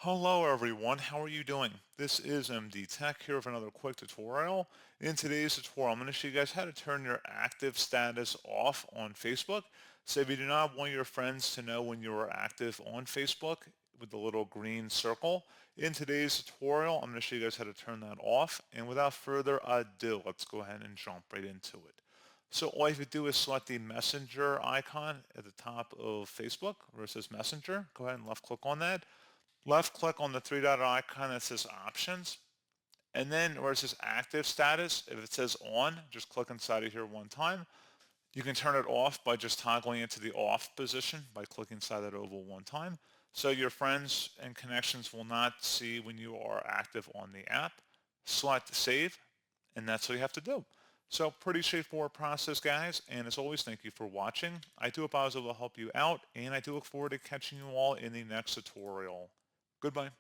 Hello everyone, how are you doing? This is MD Tech here with another quick tutorial. In today's tutorial, I'm going to show you guys how to turn your active status off on Facebook. So if you do not want your friends to know when you are active on Facebook with the little green circle, in today's tutorial, I'm going to show you guys how to turn that off. And without further ado, let's go ahead and jump right into it. So all you have to do is select the messenger icon at the top of Facebook where it says messenger. Go ahead and left click on that. Left click on the three-dot icon that says options, and then where it says active status, if it says on, just click inside of here one time. You can turn it off by just toggling it to the off position by clicking inside that oval one time. So your friends and connections will not see when you are active on the app. Select save, and that's what you have to do. So pretty straightforward process, guys. And as always, thank you for watching. I do hope I was able to help you out, and I do look forward to catching you all in the next tutorial. Goodbye.